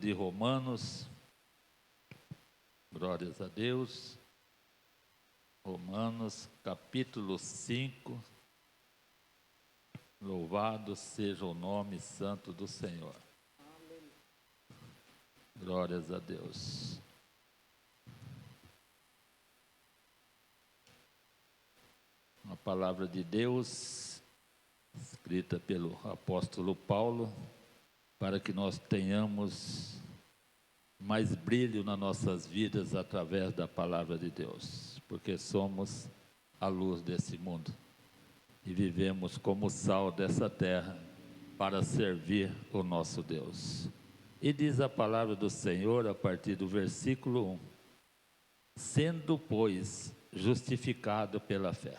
de Romanos, glórias a Deus, Romanos capítulo 5, louvado seja o nome santo do Senhor. Glórias a Deus. Uma palavra de Deus, escrita pelo apóstolo Paulo, para que nós tenhamos mais brilho nas nossas vidas através da palavra de Deus, porque somos a luz desse mundo e vivemos como sal dessa terra para servir o nosso Deus. E diz a palavra do Senhor a partir do versículo 1: sendo, pois, justificado pela fé,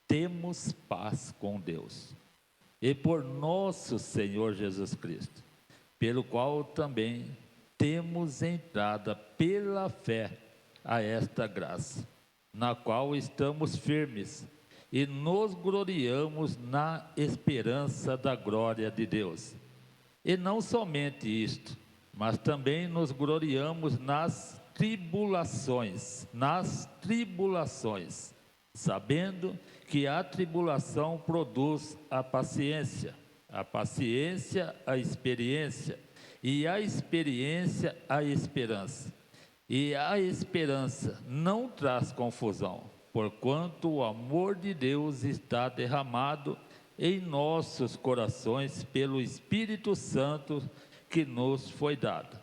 temos paz com Deus e por nosso Senhor Jesus Cristo, pelo qual também temos entrada pela fé a esta graça, na qual estamos firmes e nos gloriamos na esperança da glória de Deus. E não somente isto, mas também nos gloriamos nas tribulações, sabendo que a tribulação produz a paciência a experiência, e a experiência a esperança. E a esperança não traz confusão, porquanto o amor de Deus está derramado em nossos corações pelo Espírito Santo que nos foi dado.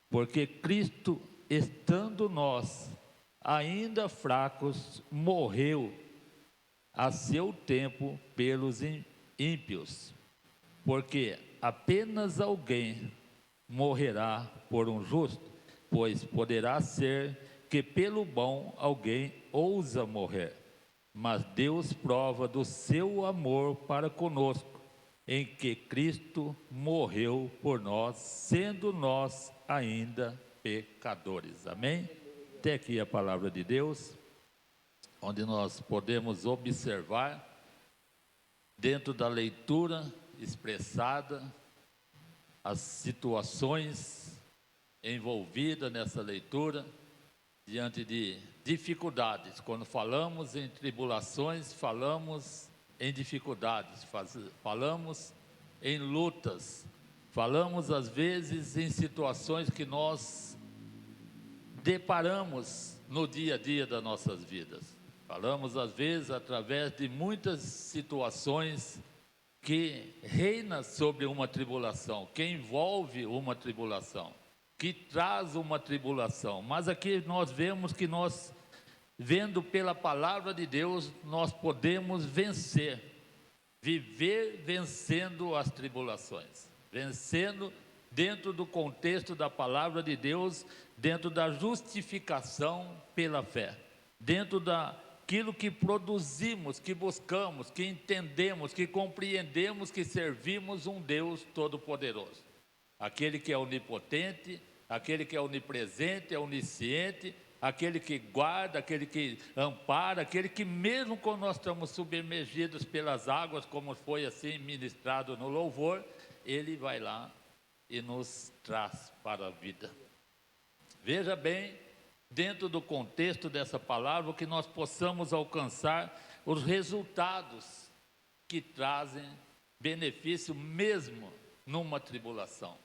Porque Cristo, estando nós ainda fracos, morreu a seu tempo pelos ímpios. Porque apenas alguém morrerá por um justo, pois poderá ser que pelo bom alguém ousa morrer. Mas Deus prova do seu amor para conosco, em que Cristo morreu por nós, sendo nós ainda pecadores. Amém? Até aqui a palavra de Deus, onde nós podemos observar, dentro da leitura expressada, as situações envolvidas nessa leitura, diante de dificuldades. Quando falamos em tribulações, falamos em dificuldades, falamos em lutas, falamos às vezes em situações que nós deparamos no dia a dia das nossas vidas. Falamos às vezes através de muitas situações que reina sobre uma tribulação, que envolve uma tribulação, que traz uma tribulação. Mas aqui nós vemos que nós, vendo pela palavra de Deus, nós podemos vencer, viver vencendo as tribulações, vencendo dentro do contexto da palavra de Deus, dentro da justificação pela fé, dentro daquilo que produzimos, que buscamos, que entendemos, que compreendemos que servimos um Deus Todo-Poderoso, aquele que é onipotente, aquele que é onipresente, é onisciente, aquele que guarda, aquele que ampara, aquele que mesmo quando nós estamos submergidos pelas águas, como foi assim ministrado no louvor, ele vai lá e nos traz para a vida. Veja bem, dentro do contexto dessa palavra, que nós possamos alcançar os resultados que trazem benefício mesmo numa tribulação.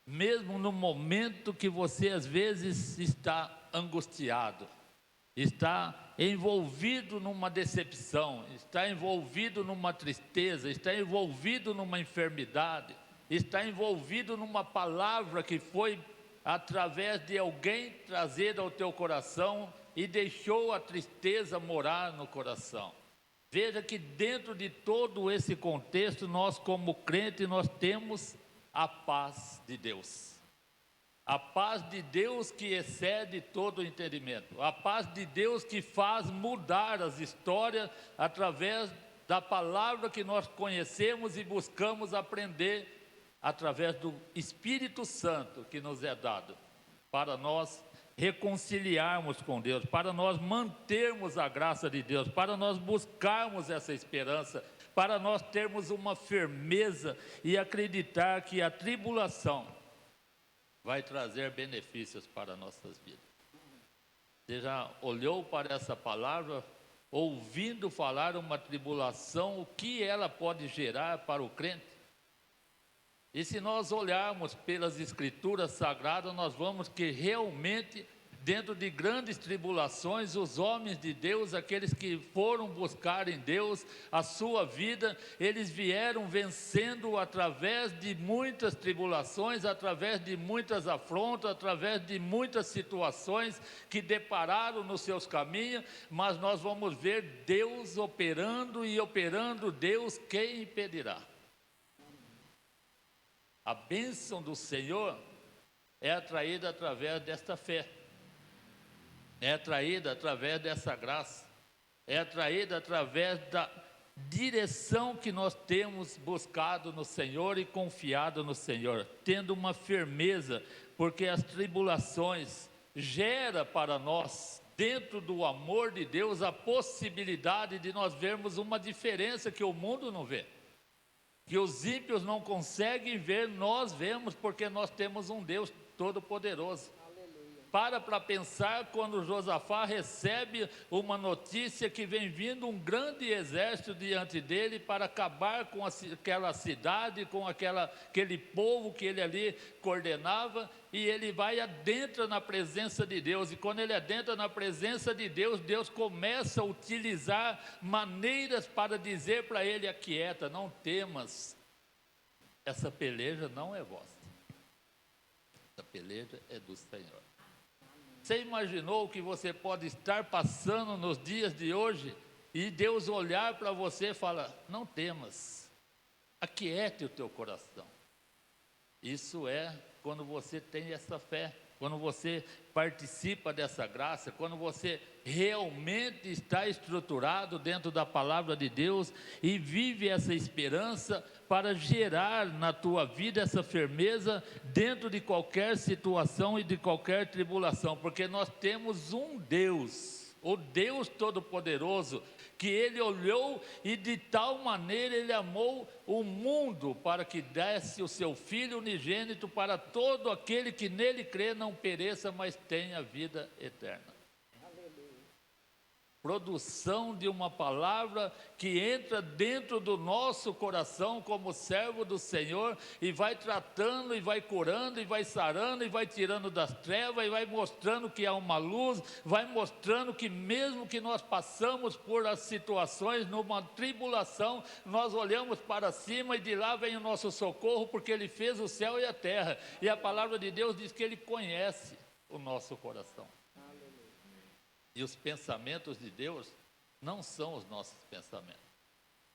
Mesmo no momento que você às vezes está angustiado, está envolvido numa decepção, está envolvido numa tristeza, está envolvido numa enfermidade, está envolvido numa palavra que foi através de alguém trazer ao teu coração e deixou a tristeza morar no coração. Veja que dentro de todo esse contexto, nós como crentes, nós temos a paz de Deus. A paz de Deus que excede todo o entendimento. A paz de Deus que faz mudar as histórias através da palavra que nós conhecemos e buscamos aprender através do Espírito Santo que nos é dado, para nós reconciliarmos com Deus, para nós mantermos a graça de Deus, para nós buscarmos essa esperança, para nós termos uma firmeza e acreditar que a tribulação vai trazer benefícios para nossas vidas. Você já olhou para essa palavra, ouvindo falar uma tribulação, o que ela pode gerar para o crente? E se nós olharmos pelas Escrituras Sagradas, nós vamos que realmente, dentro de grandes tribulações, os homens de Deus, aqueles que foram buscar em Deus a sua vida, eles vieram vencendo através de muitas tribulações, através de muitas afrontas, através de muitas situações que depararam nos seus caminhos, mas nós vamos ver Deus operando e operando Deus, quem impedirá? A bênção do Senhor é atraída através desta fé, é atraída através dessa graça, é atraída através da direção que nós temos buscado no Senhor e confiado no Senhor, tendo uma firmeza, porque as tribulações geram para nós, dentro do amor de Deus, a possibilidade de nós vermos uma diferença que o mundo não vê. Que os ímpios não conseguem ver, nós vemos, porque nós temos um Deus todo-poderoso. Para pensar quando Josafá recebe uma notícia que vem vindo um grande exército diante dele para acabar com aquela cidade, com aquele povo que ele ali coordenava, e ele vai adentra na presença de Deus, e quando ele adentra na presença de Deus, Deus começa a utilizar maneiras para dizer para ele: aquieta, não temas, essa peleja não é vossa, essa peleja é do Senhor. Você imaginou o que você pode estar passando nos dias de hoje e Deus olhar para você e falar: não temas, aquiete o teu coração. Isso é quando você tem essa fé, quando você participa dessa graça, quando você realmente está estruturado dentro da palavra de Deus e vive essa esperança para gerar na tua vida essa firmeza dentro de qualquer situação e de qualquer tribulação, porque nós temos um Deus, o Deus Todo-Poderoso, que Ele olhou e de tal maneira Ele amou o mundo para que desse o seu Filho unigênito para todo aquele que nele crê não pereça, mas tenha vida eterna. Produção de uma palavra que entra dentro do nosso coração como servo do Senhor e vai tratando e vai curando e vai sarando e vai tirando das trevas e vai mostrando que há uma luz, vai mostrando que mesmo que nós passamos por as situações numa tribulação, nós olhamos para cima e de lá vem o nosso socorro, porque Ele fez o céu e a terra, e a palavra de Deus diz que Ele conhece o nosso coração. E os pensamentos de Deus não são os nossos pensamentos.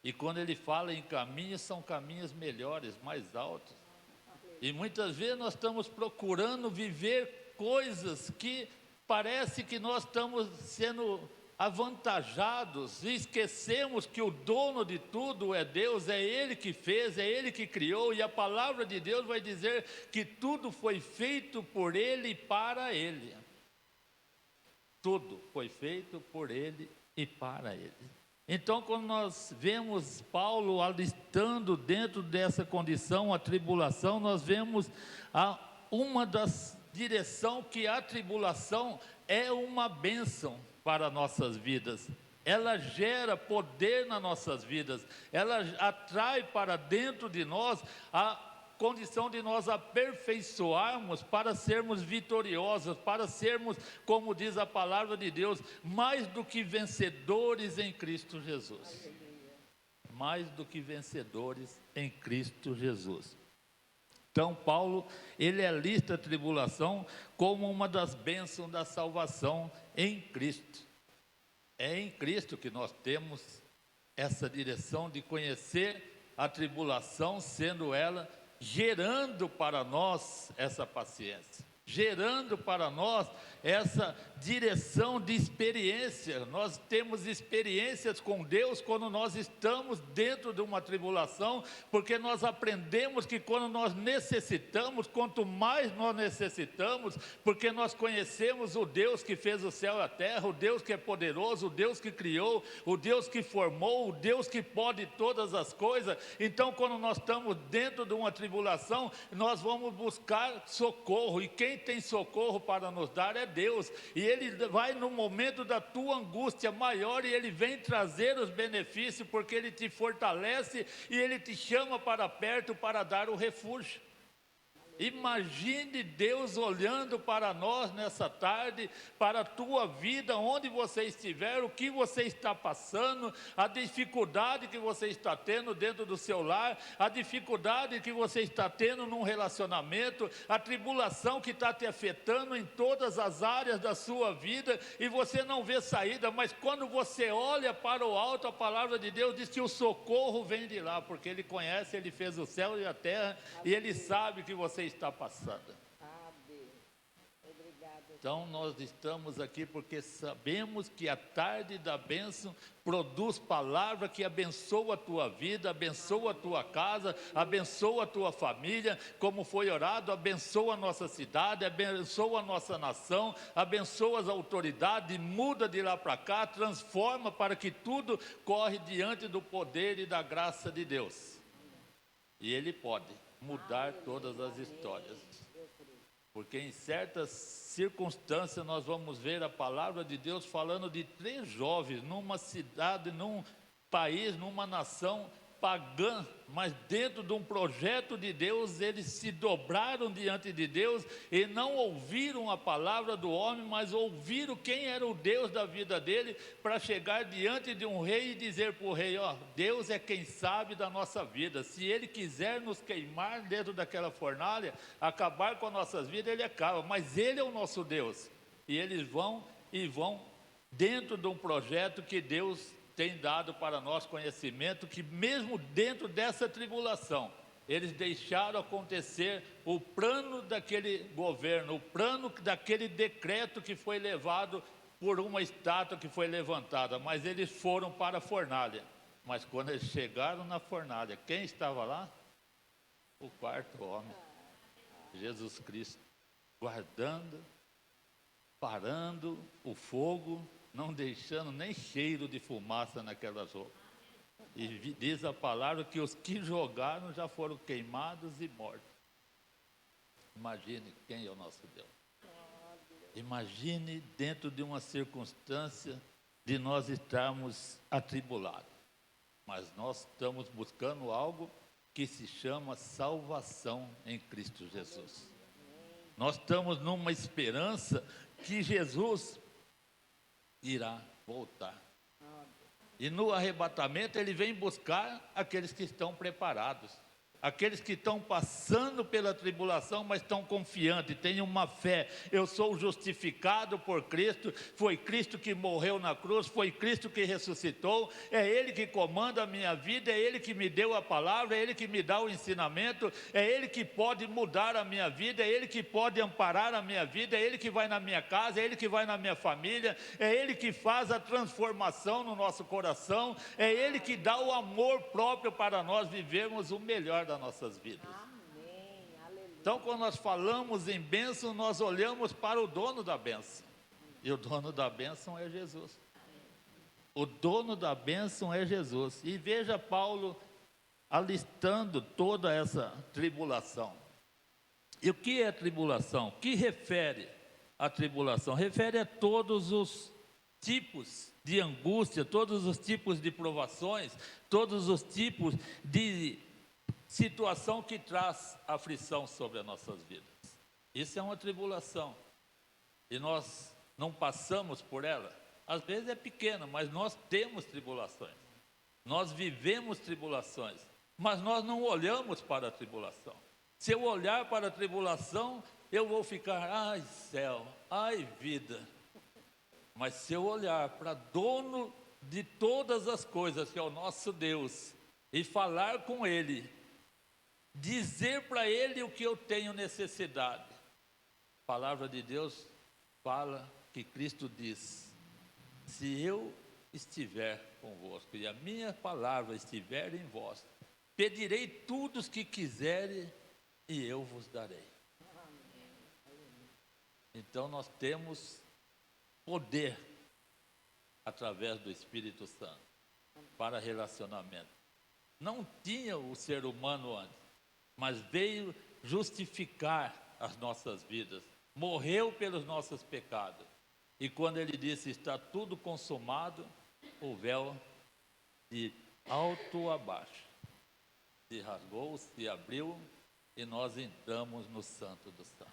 E quando Ele fala em caminhos, são caminhos melhores, mais altos. E muitas vezes nós estamos procurando viver coisas que parece que nós estamos sendo avantajados e esquecemos que o dono de tudo é Deus, é Ele que fez, é Ele que criou, e a palavra de Deus vai dizer que tudo foi feito por Ele e para Ele. Tudo foi feito por Ele e para Ele. Então, quando nós vemos Paulo alistando dentro dessa condição a tribulação, nós vemos uma das direções que a tribulação é uma bênção para nossas vidas. Ela gera poder nas nossas vidas, ela atrai para dentro de nós a condição de nós aperfeiçoarmos para sermos vitoriosos, para sermos, como diz a palavra de Deus, mais do que vencedores em Cristo Jesus. Mais do que vencedores em Cristo Jesus. Então Paulo, ele alista a tribulação como uma das bênçãos da salvação em Cristo. É em Cristo que nós temos essa direção de conhecer a tribulação, sendo ela gerando para nós essa paciência, gerando para nós essa direção de experiência. Nós temos experiências com Deus quando nós estamos dentro de uma tribulação, porque nós aprendemos que quando nós necessitamos, quanto mais nós necessitamos, porque nós conhecemos o Deus que fez o céu e a terra, o Deus que é poderoso, o Deus que criou, o Deus que formou, o Deus que pode todas as coisas. Então, quando nós estamos dentro de uma tribulação, nós vamos buscar socorro, e quem tem socorro para nos dar é Deus, e Ele vai no momento da tua angústia maior, e Ele vem trazer os benefícios, porque Ele te fortalece, e Ele te chama para perto para dar o refúgio. Imagine Deus olhando para nós nessa tarde, para a tua vida, onde você estiver, o que você está passando, a dificuldade que você está tendo dentro do seu lar, a dificuldade que você está tendo num relacionamento, a tribulação que está te afetando em todas as áreas da sua vida, e você não vê saída, mas quando você olha para o alto, a palavra de Deus diz que o socorro vem de lá, porque Ele conhece, Ele fez o céu e a terra, e Ele sabe que você está passando. Então nós estamos aqui porque sabemos que a tarde da bênção produz palavra que abençoa a tua vida, abençoa a tua casa, abençoa a tua família, como foi orado, abençoa a nossa cidade, abençoa a nossa nação, abençoa as autoridades, muda de lá para cá, transforma para que tudo corre diante do poder e da graça de Deus. E Ele pode mudar todas as histórias, porque em certas circunstâncias nós vamos ver a palavra de Deus falando de 3 jovens numa cidade, num país, numa nação pagã, mas dentro de um projeto de Deus, eles se dobraram diante de Deus e não ouviram a palavra do homem, mas ouviram quem era o Deus da vida dele, para chegar diante de um rei e dizer para o rei: ó, Deus é quem sabe da nossa vida, se Ele quiser nos queimar dentro daquela fornalha, acabar com as nossas vidas, Ele acaba, mas Ele é o nosso Deus. E eles vão dentro de um projeto que Deus tem dado para nós conhecimento, que mesmo dentro dessa tribulação, eles deixaram acontecer o plano daquele governo, o plano daquele decreto que foi levado por uma estátua que foi levantada, mas eles foram para a fornalha. Mas quando eles chegaram na fornalha, quem estava lá? O 4º homem, Jesus Cristo, guardando, parando o fogo, não deixando nem cheiro de fumaça naquelas roupas. E diz a palavra que os que jogaram já foram queimados e mortos. Imagine quem é o nosso Deus. Imagine dentro de uma circunstância de nós estarmos atribulados, mas nós estamos buscando algo que se chama salvação em Cristo Jesus. Nós estamos numa esperança que Jesus irá voltar. E no arrebatamento Ele vem buscar aqueles que estão preparados, aqueles que estão passando pela tribulação, mas estão confiantes, têm uma fé. Eu sou justificado por Cristo, foi Cristo que morreu na cruz, foi Cristo que ressuscitou, é Ele que comanda a minha vida, é Ele que me deu a palavra, é Ele que me dá o ensinamento, é Ele que pode mudar a minha vida, é Ele que pode amparar a minha vida, é Ele que vai na minha casa, é Ele que vai na minha família, é Ele que faz a transformação no nosso coração, é Ele que dá o amor próprio para nós vivermos o melhor das nossas vidas. Amém. Aleluia. Então, quando nós falamos em bênção, nós olhamos para o dono da bênção, e o dono da bênção é Jesus. O dono da bênção é Jesus. E veja Paulo alistando toda essa tribulação. E o que é tribulação? O que refere a tribulação? Refere a todos os tipos de angústia, todos os tipos de provações, todos os tipos de situação que traz aflição sobre as nossas vidas. Isso é uma tribulação, e nós não passamos por ela. Às vezes é pequena, mas nós temos tribulações, nós vivemos tribulações, mas nós não olhamos para a tribulação. Se eu olhar para a tribulação, eu vou ficar: ai céu, ai vida. Mas se eu olhar para dono de todas as coisas, que é o nosso Deus, e falar com Ele, dizer para Ele o que eu tenho necessidade, a palavra de Deus fala que Cristo diz: se eu estiver convosco e a minha palavra estiver em vós, pedirei tudo o que quiserem e eu vos darei. Então nós temos poder através do Espírito Santo para relacionamento. Não tinha o ser humano antes, mas veio justificar as nossas vidas, morreu pelos nossos pecados. E quando ele disse: está tudo consumado, o véu de alto a baixo se rasgou, se abriu, e nós entramos no Santo dos Santos.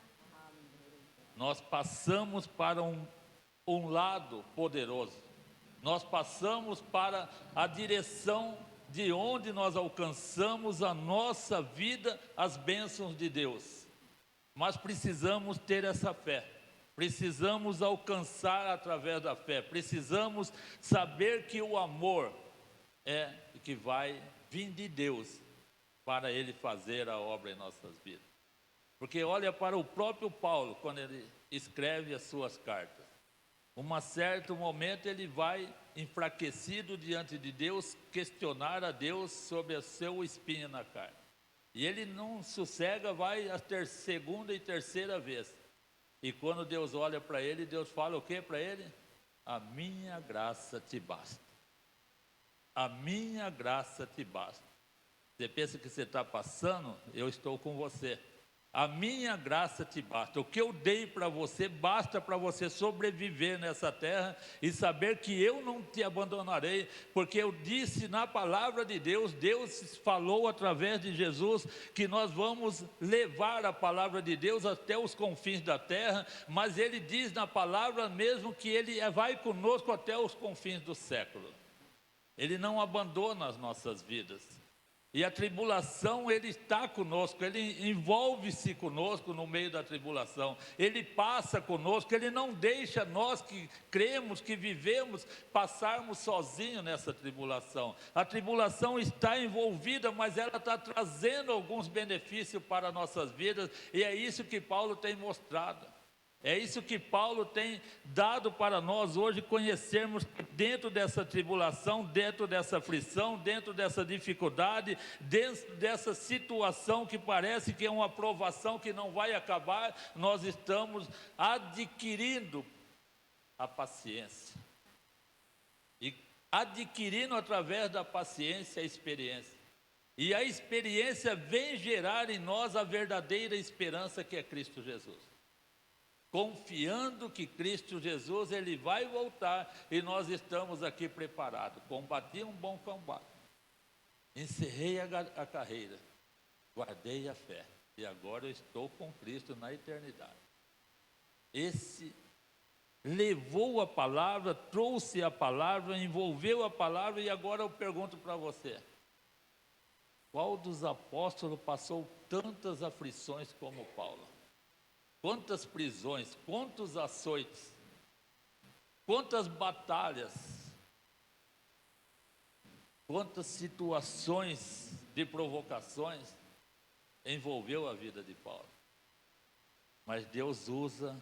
Nós passamos para um lado poderoso, nós passamos para a direção de onde nós alcançamos a nossa vida, as bênçãos de Deus. Mas precisamos ter essa fé, precisamos alcançar através da fé, precisamos saber que o amor é que vai vir de Deus para Ele fazer a obra em nossas vidas. Porque olha para o próprio Paulo, quando ele escreve as suas cartas. Um certo momento ele vai enfraquecido diante de Deus, questionar a Deus sobre o seu espinho na carne. E ele não sossega, vai a segunda e terceira vez. E quando Deus olha para ele, Deus fala o que para ele? A minha graça te basta. A minha graça te basta. Você pensa que você está passando? Eu estou com você. A minha graça te basta. O que eu dei para você, basta para você sobreviver nessa terra e saber que eu não te abandonarei, porque eu disse na palavra de Deus, Deus falou através de Jesus, que nós vamos levar a palavra de Deus até os confins da terra, mas Ele diz na palavra mesmo que Ele vai conosco até os confins do século. Ele não abandona as nossas vidas. E a tribulação, Ele está conosco, Ele envolve-se conosco no meio da tribulação, Ele passa conosco, Ele não deixa nós que cremos, que vivemos, passarmos sozinhos nessa tribulação. A tribulação está envolvida, mas ela está trazendo alguns benefícios para nossas vidas, e é isso que Paulo tem mostrado. É isso que Paulo tem dado para nós hoje, conhecermos dentro dessa tribulação, dentro dessa aflição, dentro dessa dificuldade, dentro dessa situação que parece que é uma provação que não vai acabar, nós estamos adquirindo a paciência. E adquirindo através da paciência a experiência. E a experiência vem gerar em nós a verdadeira esperança que é Cristo Jesus. Confiando que Cristo Jesus, Ele vai voltar e nós estamos aqui preparados. Combati um bom combate, encerrei a carreira, guardei a fé e agora eu estou com Cristo na eternidade. Esse levou a palavra, trouxe a palavra, envolveu a palavra, e agora eu pergunto para você: qual dos apóstolos passou tantas aflições como Paulo? Quantas prisões, quantos açoites, quantas batalhas, quantas situações de provocações envolveu a vida de Paulo. Mas Deus usa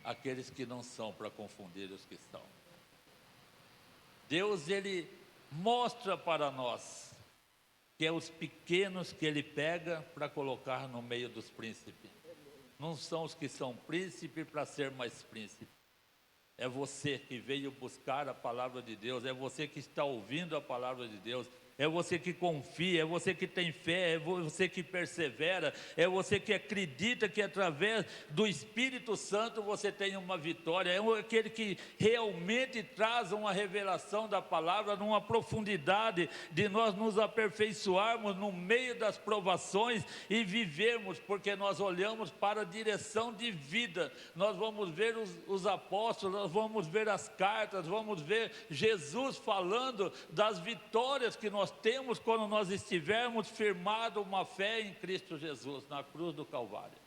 aqueles que não são para confundir os que são. Deus, Ele mostra para nós que é os pequenos que Ele pega para colocar no meio dos príncipes. Não são os que são príncipes para ser mais príncipe. É você que veio buscar a palavra de Deus, é você que está ouvindo a palavra de Deus, é você que confia, é você que tem fé, é você que persevera, é você que acredita que através do Espírito Santo você tem uma vitória, é aquele que realmente traz uma revelação da palavra, numa profundidade de nós nos aperfeiçoarmos no meio das provações e vivermos, porque nós olhamos para a direção de vida. Nós vamos ver os apóstolos, nós vamos ver as cartas, vamos ver Jesus falando das vitórias que nós temos quando nós estivermos firmados uma fé em Cristo Jesus, na cruz do Calvário.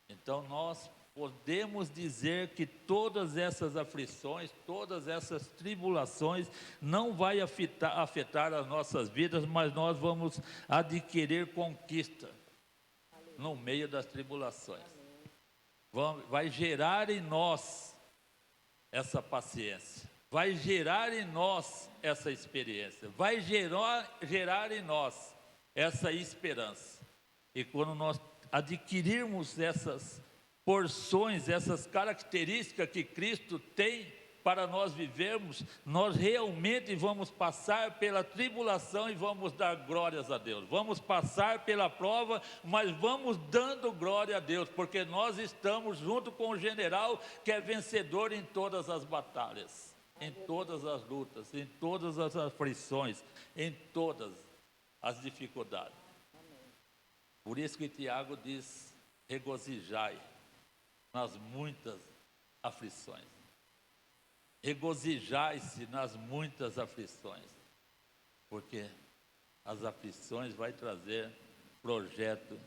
Então nós podemos dizer que todas essas aflições, todas essas tribulações não vai afetar as nossas vidas, mas nós vamos adquirir conquista. no meio das tribulações. Vai gerar em nós essa paciência, vai gerar em nós essa experiência, vai gerar em nós essa esperança. E quando nós adquirirmos essas porções, essas características que Cristo tem para nós vivermos, nós realmente vamos passar pela tribulação e vamos dar glórias a Deus. Vamos passar pela prova, mas vamos dando glória a Deus, porque nós estamos junto com o general que é vencedor em todas as batalhas, em todas as lutas, em todas as aflições, em todas as dificuldades. Por isso que Tiago diz: regozijai nas muitas aflições. Regozijai-se nas muitas aflições, porque as aflições vai trazer projeto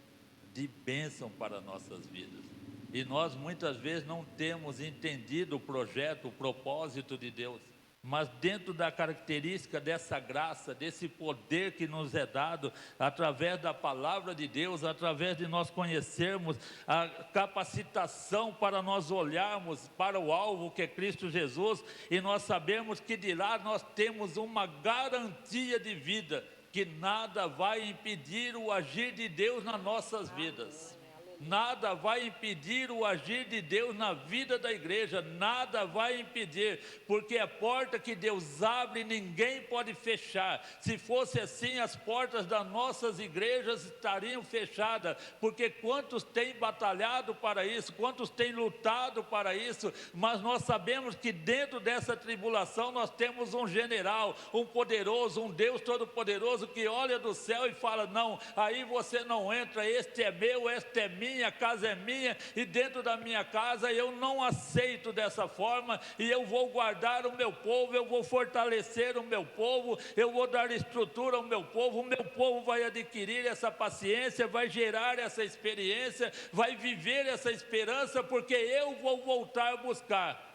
de bênção para nossas vidas. E nós muitas vezes não temos entendido o projeto, o propósito de Deus. Mas dentro da característica dessa graça, desse poder que nos é dado, através da palavra de Deus, através de nós conhecermos a capacitação para nós olharmos para o alvo que é Cristo Jesus, e nós sabemos que de lá nós temos uma garantia de vida, que nada vai impedir o agir de Deus nas nossas vidas. Nada vai impedir o agir de Deus na vida da igreja, nada vai impedir, porque a porta que Deus abre, ninguém pode fechar. Se fosse assim, as portas das nossas igrejas estariam fechadas, porque quantos têm batalhado para isso, quantos têm lutado para isso, mas nós sabemos que dentro dessa tribulação nós temos um general, um poderoso, um Deus todo-poderoso que olha do céu e fala: não, aí você não entra, este é meu, este é minha, a casa é minha, e dentro da minha casa eu não aceito dessa forma, e eu vou guardar o meu povo, eu vou fortalecer o meu povo, eu vou dar estrutura ao meu povo, o meu povo vai adquirir essa paciência, vai gerar essa experiência, vai viver essa esperança, porque eu vou voltar a buscar.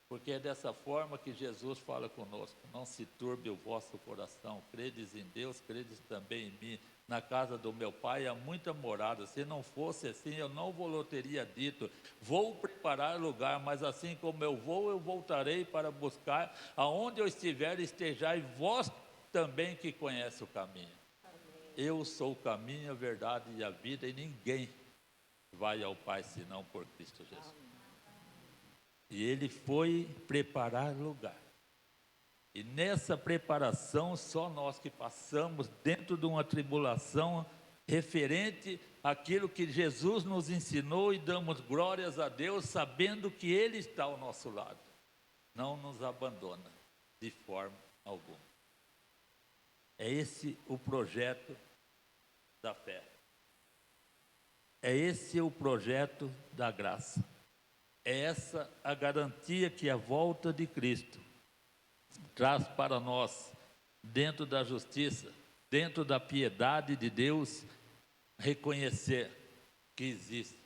Porque é dessa forma que Jesus fala conosco: não se turbe o vosso coração, credes em Deus, credes também em mim. Na casa do meu pai há muita morada, se não fosse assim eu não vos teria dito, vou preparar lugar, mas assim como eu vou, eu voltarei para buscar, aonde eu estiver, estejai vós também que conhece o caminho. Eu sou o caminho, a verdade e a vida, e ninguém vai ao Pai senão por Cristo Jesus. E ele foi preparar lugar. E nessa preparação, só nós que passamos dentro de uma tribulação referente àquilo que Jesus nos ensinou, e damos glórias a Deus, sabendo que Ele está ao nosso lado. Não nos abandona de forma alguma. É esse o projeto da fé. É esse o projeto da graça. É essa a garantia que a volta de Cristo traz para nós, dentro da justiça, dentro da piedade de Deus, reconhecer que existe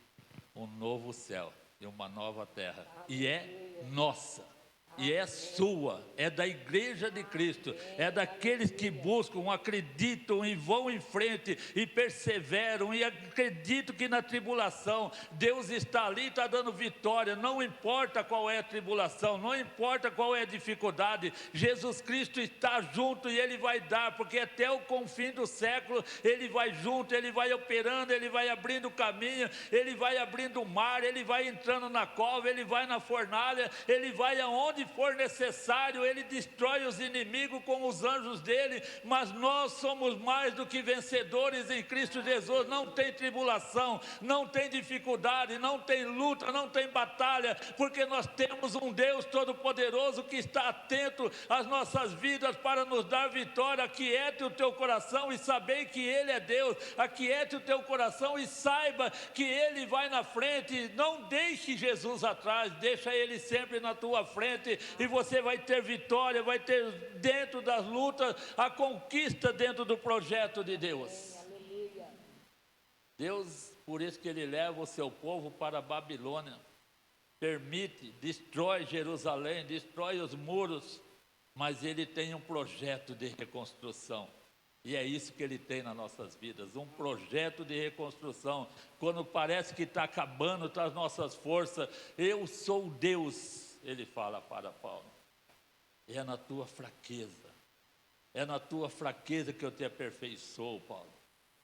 um novo céu e uma nova terra, e é nossa. E é sua, é da igreja de Cristo, é daqueles que buscam, acreditam e vão em frente e perseveram e acreditam que na tribulação Deus está ali, está dando vitória. Não importa qual é a tribulação, não importa qual é a dificuldade, Jesus Cristo está junto e Ele vai dar, porque até o confim do século Ele vai junto, Ele vai operando, Ele vai abrindo o caminho, Ele vai abrindo o mar, Ele vai entrando na cova, Ele vai na fornalha, Ele vai aonde for necessário, Ele destrói os inimigos com os anjos dEle, mas nós somos mais do que vencedores em Cristo Jesus. Não tem tribulação, não tem dificuldade, não tem luta, não tem batalha, porque nós temos um Deus todo-poderoso que está atento às nossas vidas para nos dar vitória. Aquiete o teu coração e saber que Ele é Deus, aquiete o teu coração e saiba que Ele vai na frente. Não deixe Jesus atrás, deixa Ele sempre na tua frente, e você vai ter vitória, vai ter dentro das lutas a conquista dentro do projeto de Deus. Deus, por isso que Ele leva o seu povo para a Babilônia, permite, destrói Jerusalém, destrói os muros, mas Ele tem um projeto de reconstrução. E é isso que Ele tem nas nossas vidas, um projeto de reconstrução. Quando parece que está acabando as nossas forças, eu sou Deus, Ele fala para Paulo. É na tua fraqueza, é na tua fraqueza que eu te aperfeiçoo, Paulo.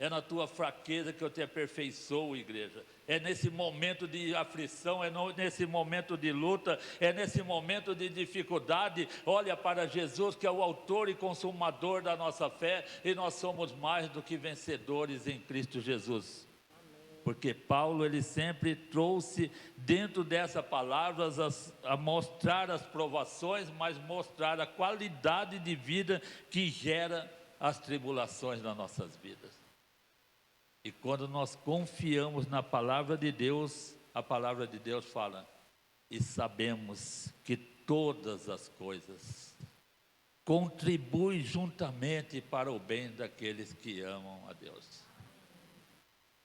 É na tua fraqueza que eu te aperfeiçoo, igreja. É nesse momento de aflição, nesse momento de luta, é nesse momento de dificuldade. Olha para Jesus, que é o autor e consumador da nossa fé, e nós somos mais do que vencedores em Cristo Jesus. Porque Paulo, ele sempre trouxe dentro dessa palavra a mostrar as provações, mas mostrar a qualidade de vida que gera as tribulações nas nossas vidas. E quando nós confiamos na palavra de Deus, a palavra de Deus fala: e sabemos que todas as coisas contribuem juntamente para o bem daqueles que amam a Deus.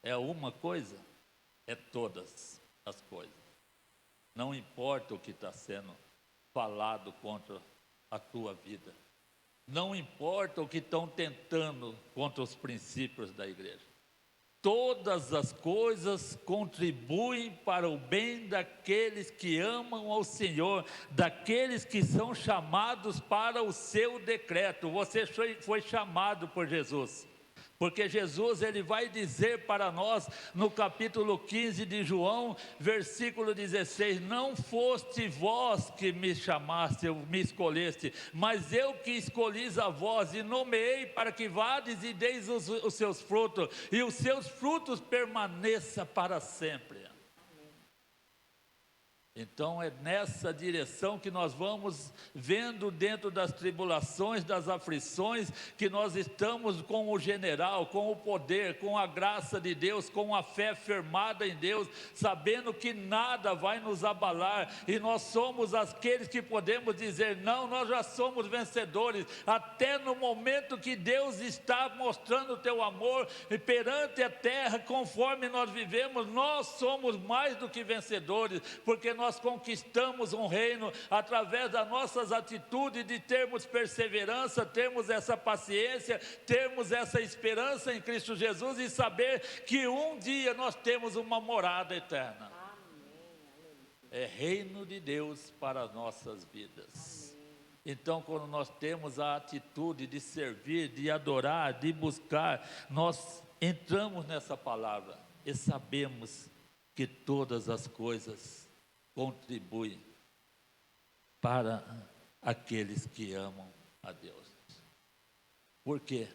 É uma coisa? É todas as coisas. Não importa o que está sendo falado contra a tua vida. Não importa o que estão tentando contra os princípios da igreja. Todas as coisas contribuem para o bem daqueles que amam ao Senhor, daqueles que são chamados para o seu decreto. Você foi chamado por Jesus. Porque Jesus, ele vai dizer para nós no capítulo 15 de João, versículo 16: não foste vós que me chamaste, me escolheste, mas eu que escolhi a vós e nomeei para que vades e deis os seus frutos, e os seus frutos permaneçam para sempre. Então é nessa direção que nós vamos vendo dentro das tribulações, das aflições, que nós estamos com o general, com o poder, com a graça de Deus, com a fé firmada em Deus, sabendo que nada vai nos abalar, e nós somos aqueles que podemos dizer: não, nós já somos vencedores, até no momento que Deus está mostrando o teu amor perante a terra, conforme nós vivemos, nós somos mais do que vencedores, porque nós conquistamos um reino através das nossas atitudes de termos perseverança, termos essa paciência, termos essa esperança em Cristo Jesus e saber que um dia nós temos uma morada eterna. É reino de Deus para as nossas vidas. Então, quando nós temos a atitude de servir, de adorar, de buscar, nós entramos nessa palavra e sabemos que todas as coisas contribui para aqueles que amam a Deus. Por quê?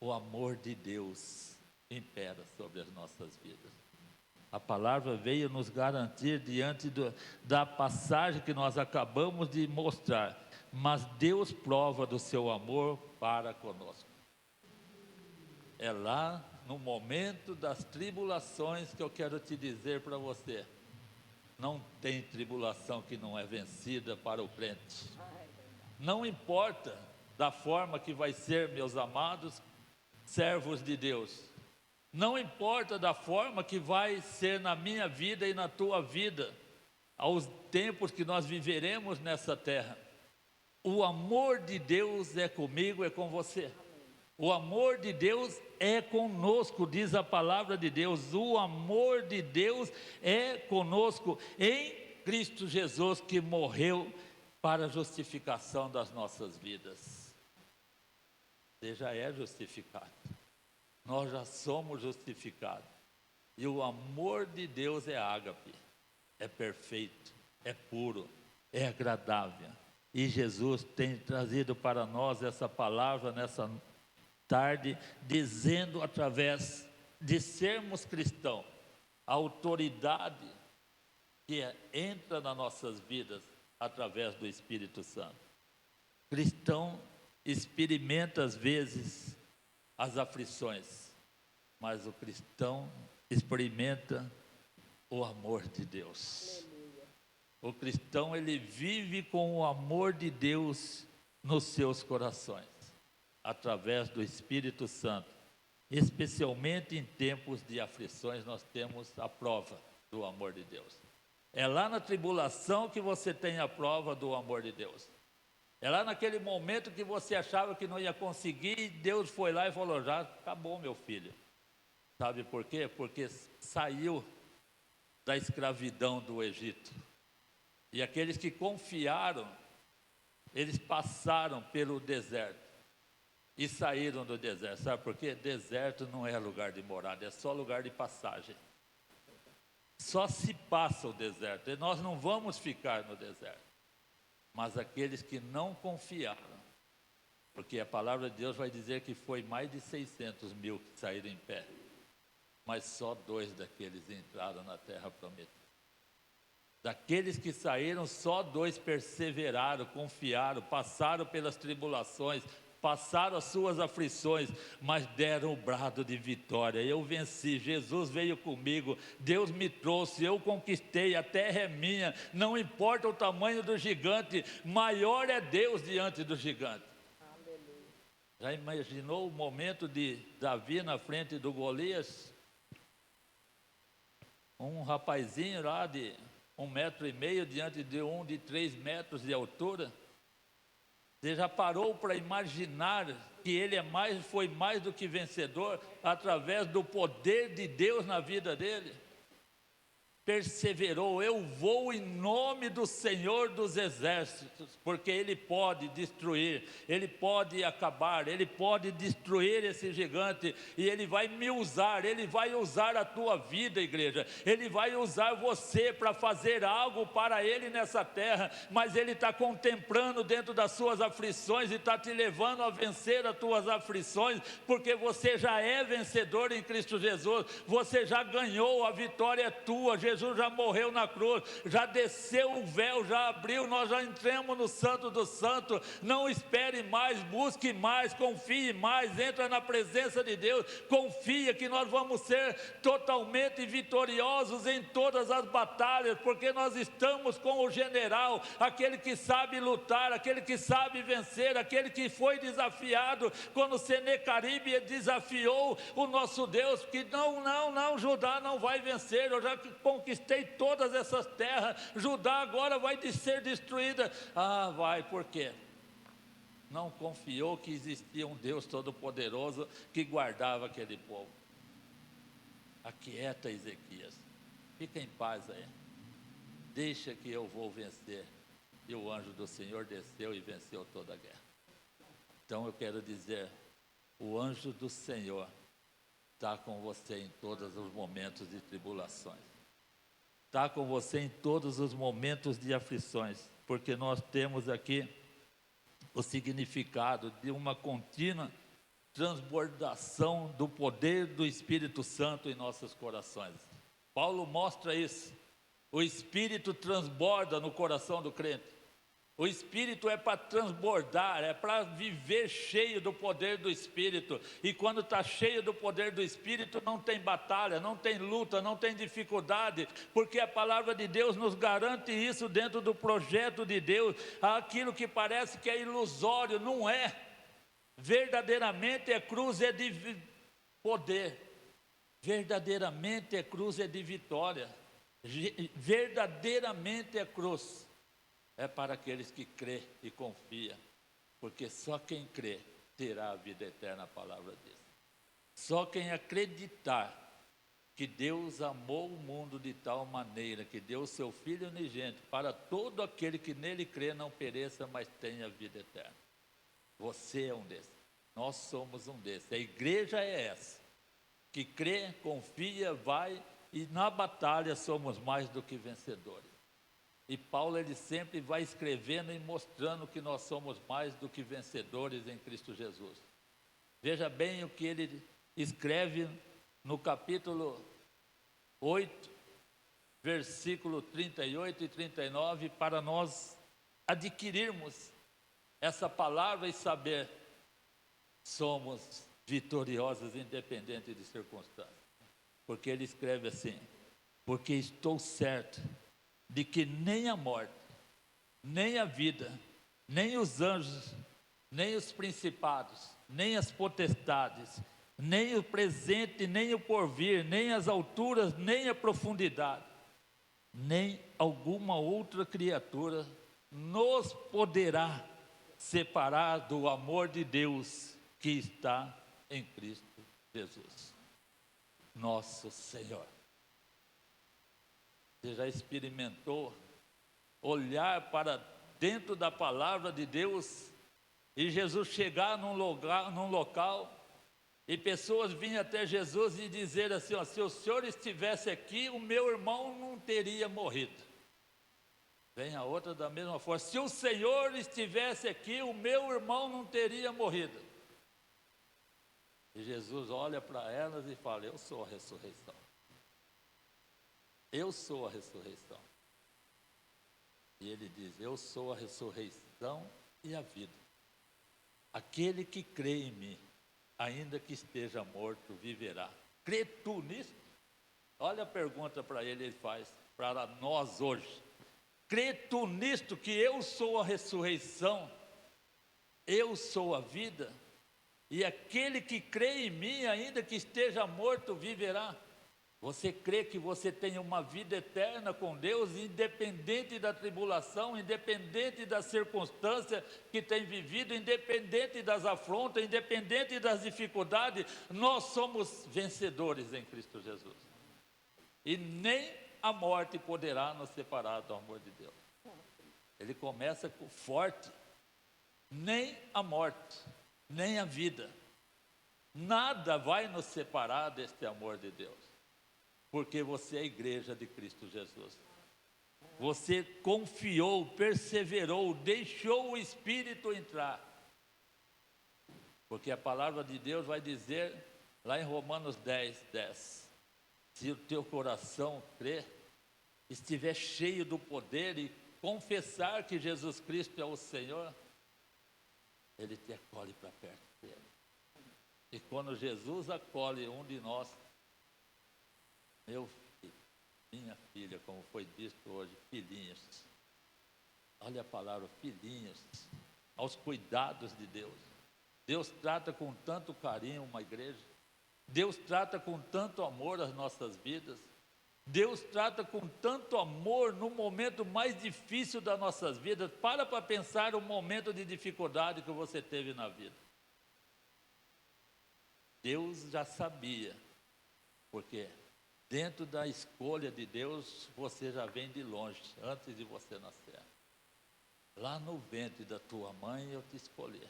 O amor de Deus impera sobre as nossas vidas. A palavra veio nos garantir diante da passagem que nós acabamos de mostrar. Mas Deus prova do seu amor para conosco. É lá no momento das tribulações que eu quero te dizer para você: não tem tribulação que não é vencida para o crente. Não importa da forma que vai ser, meus amados servos de Deus. Não importa da forma que vai ser na minha vida e na tua vida, aos tempos que nós viveremos nessa terra. O amor de Deus é comigo, é com você. O amor de Deus é conosco, diz a palavra de Deus. O amor de Deus é conosco em Cristo Jesus, que morreu para a justificação das nossas vidas. Você já é justificado. Nós já somos justificados. E o amor de Deus é ágape, é perfeito, é puro, é agradável. E Jesus tem trazido para nós essa palavra nessa tarde, dizendo através de sermos cristãos, a autoridade que entra nas nossas vidas através do Espírito Santo. Cristão experimenta às vezes as aflições, mas o cristão experimenta o amor de Deus. Aleluia. O cristão, ele vive com o amor de Deus nos seus corações, através do Espírito Santo. Especialmente em tempos de aflições, nós temos a prova do amor de Deus. É lá na tribulação que você tem a prova do amor de Deus. É lá naquele momento que você achava que não ia conseguir, Deus foi lá e falou: já acabou, meu filho. Sabe por quê? Porque saiu da escravidão do Egito. E aqueles que confiaram, eles passaram pelo deserto e saíram do deserto. Sabe por quê? Deserto não é lugar de morada, é só lugar de passagem. Só se passa o deserto, e nós não vamos ficar no deserto. Mas aqueles que não confiaram, porque a palavra de Deus vai dizer que foi mais de 600 mil que saíram em pé, mas só 2 daqueles entraram na terra prometida. Daqueles que saíram, só 2 perseveraram, confiaram, passaram pelas tribulações, passaram as suas aflições, mas deram o brado de vitória. Eu venci, Jesus veio comigo, Deus me trouxe, eu conquistei, a terra é minha, não importa o tamanho do gigante, maior é Deus diante do gigante. Aleluia. Já imaginou o momento de Davi na frente do Golias? Um rapazinho lá de 1,5 m diante de um de 3 metros de altura. Você já parou para imaginar que ele foi mais do que vencedor através do poder de Deus na vida dele? Perseverou. Eu vou em nome do Senhor dos Exércitos, porque Ele pode destruir, Ele pode acabar, Ele pode destruir esse gigante, e Ele vai me usar, Ele vai usar a tua vida, igreja, Ele vai usar você para fazer algo para Ele nessa terra, mas Ele está contemplando dentro das suas aflições e está te levando a vencer as tuas aflições, porque você já é vencedor em Cristo Jesus, você já ganhou, a vitória é tua. Jesus já morreu na cruz, já desceu o véu, já abriu, nós já entramos no Santo do Santo. Não espere mais, busque mais, confie mais, entra na presença de Deus, confia que nós vamos ser totalmente vitoriosos em todas as batalhas, porque nós estamos com o general, aquele que sabe lutar, aquele que sabe vencer, aquele que foi desafiado quando Senecarib desafiou o nosso Deus, que não, Judá não vai vencer, eu já conquistei todas essas terras, Judá agora vai ser destruída. Vai, por quê? Não confiou que existia um Deus todo-poderoso que guardava aquele povo. Aquieta, Ezequias, fica em paz aí, deixa que eu vou vencer. E o anjo do Senhor desceu e venceu toda a guerra. Então eu quero dizer, o anjo do Senhor está com você em todos os momentos de tribulações, está com você em todos os momentos de aflições, porque nós temos aqui o significado de uma contínua transbordação do poder do Espírito Santo em nossos corações. Paulo mostra isso. O Espírito transborda no coração do crente. O Espírito é para transbordar, é para viver cheio do poder do Espírito. E quando está cheio do poder do Espírito, não tem batalha, não tem luta, não tem dificuldade, porque a palavra de Deus nos garante isso dentro do projeto de Deus. Aquilo que parece que é ilusório, não é. Verdadeiramente é cruz, é de poder. Verdadeiramente é cruz, é de vitória. Verdadeiramente é cruz. É para aqueles que crê e confia, porque só quem crê terá a vida eterna, a palavra diz. Só quem acreditar que Deus amou o mundo de tal maneira que deu o seu Filho unigênito para todo aquele que nele crê não pereça, mas tenha vida eterna. Você é um desses, nós somos um desses, a igreja é essa, que crê, confia, vai, e na batalha somos mais do que vencedores. E Paulo, ele sempre vai escrevendo e mostrando que nós somos mais do que vencedores em Cristo Jesus. Veja bem o que ele escreve no capítulo 8, versículo 38 e 39, para nós adquirirmos essa palavra e saber, somos vitoriosos independente de circunstâncias. Porque ele escreve assim: porque estou certo de que nem a morte, nem a vida, nem os anjos, nem os principados, nem as potestades, nem o presente, nem o porvir, nem as alturas, nem a profundidade, nem alguma outra criatura nos poderá separar do amor de Deus que está em Cristo Jesus, nosso Senhor. Você já experimentou olhar para dentro da palavra de Deus e Jesus chegar num local e pessoas vinham até Jesus e dizer assim, ó, se o Senhor estivesse aqui, o meu irmão não teria morrido. Vem a outra da mesma forma, se o Senhor estivesse aqui, o meu irmão não teria morrido. E Jesus olha para elas e fala, eu sou a ressurreição. Eu sou a ressurreição. E ele diz, eu sou a ressurreição e a vida. Aquele que crê em mim, ainda que esteja morto, viverá. Crê tu nisso? Olha a pergunta para ele faz, para nós hoje. Crê tu nisto, que eu sou a ressurreição, eu sou a vida, e aquele que crê em mim, ainda que esteja morto, viverá. Você crê que você tem uma vida eterna com Deus, independente da tribulação, independente da circunstância que tem vivido, independente das afrontas, independente das dificuldades, nós somos vencedores em Cristo Jesus. E nem a morte poderá nos separar do amor de Deus. Ele começa com forte, nem a morte, nem a vida, nada vai nos separar deste amor de Deus. Porque você é a igreja de Cristo Jesus. Você confiou, perseverou, deixou o Espírito entrar. Porque a palavra de Deus vai dizer, lá em Romanos 10:10, se o teu coração crer, estiver cheio do poder e confessar que Jesus Cristo é o Senhor, Ele te acolhe para perto dele. E quando Jesus acolhe um de nós, meu filho, minha filha, como foi dito hoje, filhinhos. Olha a palavra, filhinhos, aos cuidados de Deus. Deus trata com tanto carinho uma igreja. Deus trata com tanto amor as nossas vidas. Deus trata com tanto amor no momento mais difícil das nossas vidas. Para pensar o momento de dificuldade que você teve na vida. Deus já sabia, porque dentro da escolha de Deus, você já vem de longe, antes de você nascer. Lá no ventre da tua mãe eu te escolhi.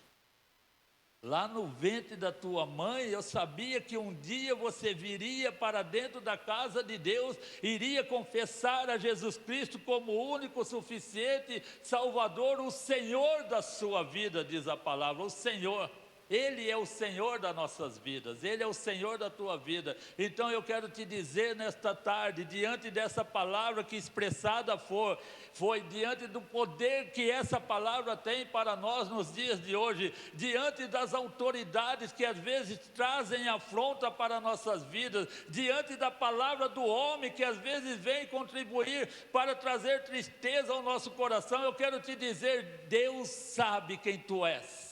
Lá no ventre da tua mãe eu sabia que um dia você viria para dentro da casa de Deus, iria confessar a Jesus Cristo como o único, suficiente Salvador, o Senhor da sua vida, diz a palavra, o Senhor. Ele é o Senhor das nossas vidas, Ele é o Senhor da tua vida. Então eu quero te dizer nesta tarde, diante dessa palavra que expressada foi diante do poder que essa palavra tem para nós nos dias de hoje, diante das autoridades que às vezes trazem afronta para nossas vidas, diante da palavra do homem que às vezes vem contribuir para trazer tristeza ao nosso coração, eu quero te dizer, Deus sabe quem tu és.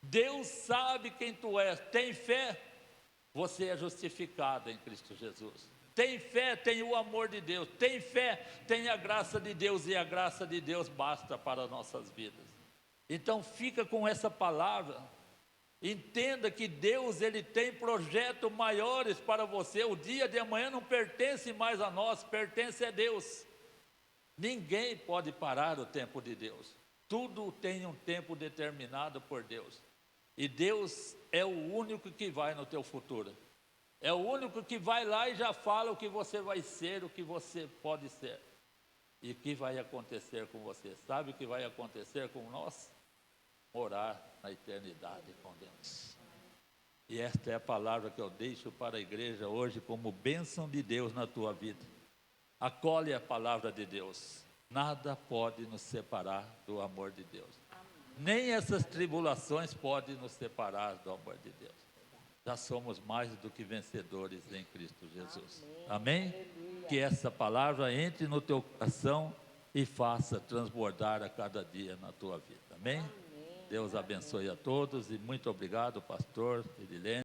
Deus sabe quem tu és. Tem fé, você é justificado em Cristo Jesus. Tem fé, tem o amor de Deus. Tem fé, tem a graça de Deus. E a graça de Deus basta para nossas vidas. Então fica com essa palavra. Entenda que Deus, Ele tem projetos maiores para você. O dia de amanhã não pertence mais a nós, pertence a Deus. Ninguém pode parar o tempo de Deus. Tudo tem um tempo determinado por Deus. E Deus é o único que vai no teu futuro. É o único que vai lá e já fala o que você vai ser, o que você pode ser. E o que vai acontecer com você. Sabe o que vai acontecer com nós? Morar na eternidade com Deus. E esta é a palavra que eu deixo para a igreja hoje como bênção de Deus na tua vida. Acolhe a palavra de Deus. Nada pode nos separar do amor de Deus. Nem essas tribulações podem nos separar do amor de Deus. Já somos mais do que vencedores em Cristo Jesus. Amém? Que essa palavra entre no teu coração e faça transbordar a cada dia na tua vida. Amém? Deus abençoe a todos e muito obrigado, pastor Edilene.